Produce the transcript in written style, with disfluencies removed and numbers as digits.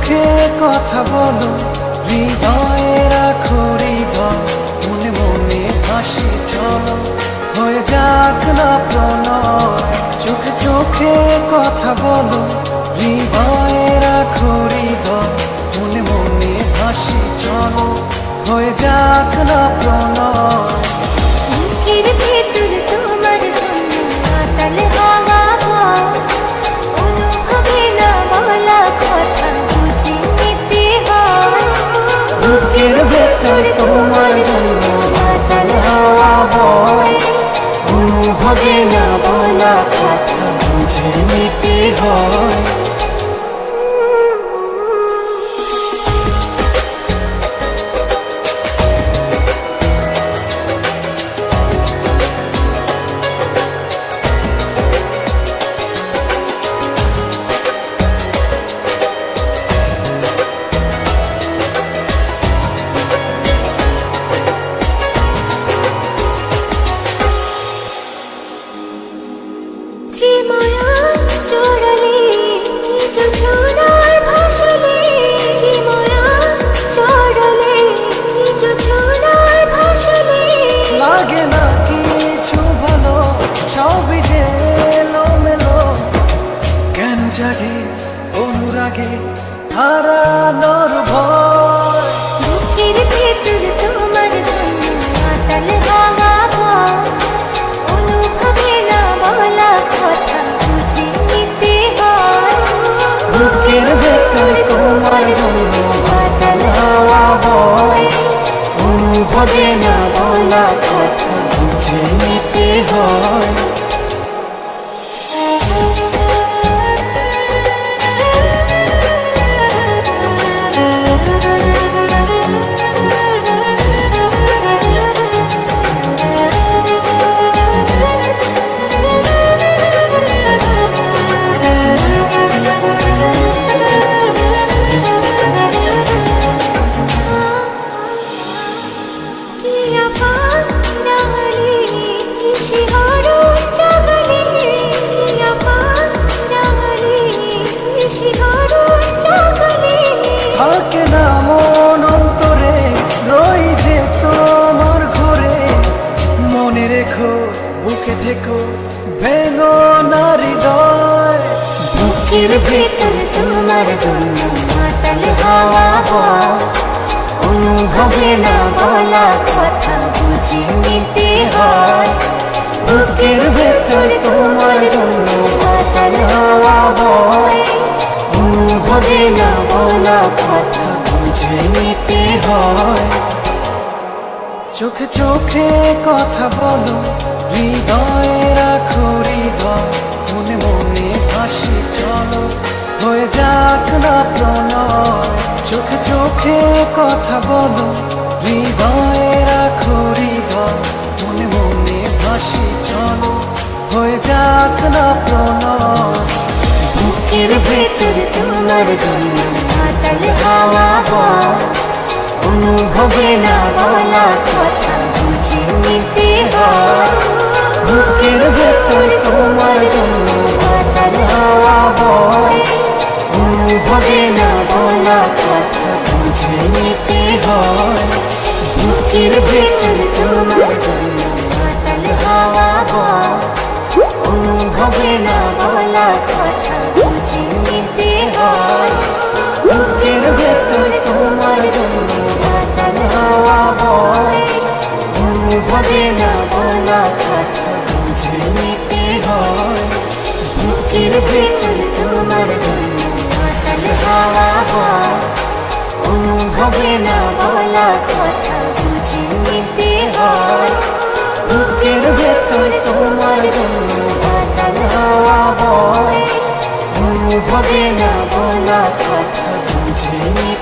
চোখে কথা বলো, হৃদয়ে রাখো হৃদয়, মনে মনে হাসি চলো, হয়ে যাক না প্রণয়। চোখে চোখে কথা বলো, হৃদয়ে রাখো হৃদয়, মনে মনে হাসি চলো, হয়ে যাক না প্রণয়। বুকের ভেতর তোমার জন্য মাতাল হাওয়া বয়, অনুভবে না বলা কথা বুঝে নিতে হয়। বুকের ভেতর তোমার জন্য মাতাল হাওয়া বয়, অনুভবে না বলা কথা বুঝে নিতে হয়। কি মায়া চোরালে, কি যোছনায় ভাসালে, কি মায়া চোরালে, কি যোছনায় ভাসালে। লাগে না কিছু ভালো, সবই যে এলোমেলো, কেন জাগে অনুরাগে হারানোর ভয়। বুকের ভেতর তোমার জন্য মাতাল হাওয়া বয়, অনুভবে না বলা কথা বুঝে নিতে হয়। বুকের ভেতর তোমার জন্য মাতাল হাওয়া বয়, অনুভবে না বলা কথা বুঝে নিতে হয়। কি আপাত না হলে, কি শিহরণ জাগালে, কি আপাত না হলে, কি শিহরণ জাগালে। থাকে না মন অন্তরে, রই যে তোমার ঘরে, মনে রেখো বুকে থেকো, ভেঙো না হৃদয়। বুকের ভেতর তোমার জন্য মাতাল হাওয়া বয়, অনুভবে না বলা কথা বুঝে নিতে হয়। বুকের ভেতর তোমার জন্য মাতাল হাওয়া বয়, অনুভবে না বলা কথা বুঝে নিতে হয়। চোখে চোখে কথা বলো, হৃদয়ে রাখো হৃদয়, মনে মনে হাসি চলো, হয়ে যাক না প্রণয়। চোখে চোখে কথা বলো, হৃদয়ে রাখো হৃদয়, মনে মনে হাসি চলো, হয়ে যাক না প্রণয়। বুকের ভেতর তোমার জন্য মাতাল হাওয়া বয়, অনুভবে না বলা কথা বুঝে নিতে হয়। বুকের ভেতর তোমার জন্য মাতাল হাওয়া বয়, অনুভবে না বলা কথা বুঝে নিতে হয়। বুকের ভেতর তোমার জন্য মাতাল হাওয়া বয়, অনুভবে না বলা কথা বুঝে নিতে হয়। বুকের ভেতর তোমার জন্য মাতাল হাওয়া বয়, অনুভবে না বলা কথা বুঝে নিতে হয়। বুকের ভেতর তোমার জন্য মাতাল হাওয়া বয়, অনুভবে না বলা কথা বুঝে নিতে হয়। বুকের ভেতর তোমার জন্য মাতাল হাওয়া বয়, অনুভবে না বলা কথা বুঝে নিতে